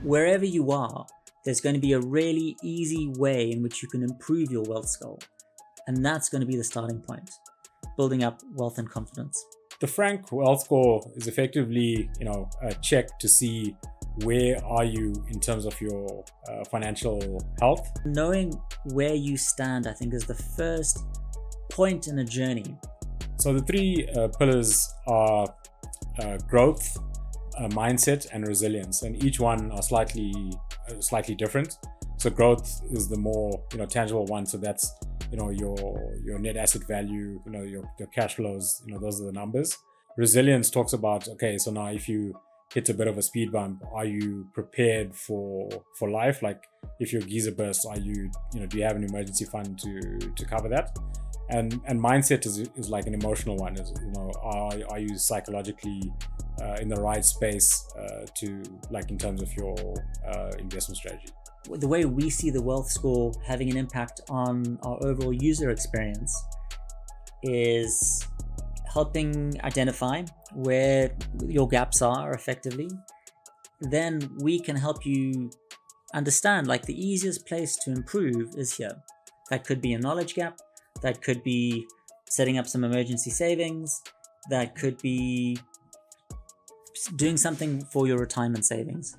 Wherever you are, there's going to be a really easy way in which you can improve your wealth score. And that's going to be the starting point, building up wealth and confidence. The Franc wealth score is effectively, a check to see where are you in terms of your financial health. Knowing where you stand, I think, is the first point in a journey. So the three pillars are growth, mindset, and resilience, and each one are slightly different. So growth is the more tangible one. So that's your net asset value, your cash flows. Those are the numbers. Resilience talks about, okay, so now if you hit a bit of a speed bump, are you prepared for life? Like if your geyser bursts, are you do you have an emergency fund to cover that? And mindset is like an emotional one. Is are you psychologically in the right space to, like, in terms of your investment strategy? The way we see the wealth score having an impact on our overall user experience is helping identify where your gaps are effectively. Then we can help you understand, like, the easiest place to improve is here. That could be a knowledge gap. That could be setting up some emergency savings. That could be doing something for your retirement savings.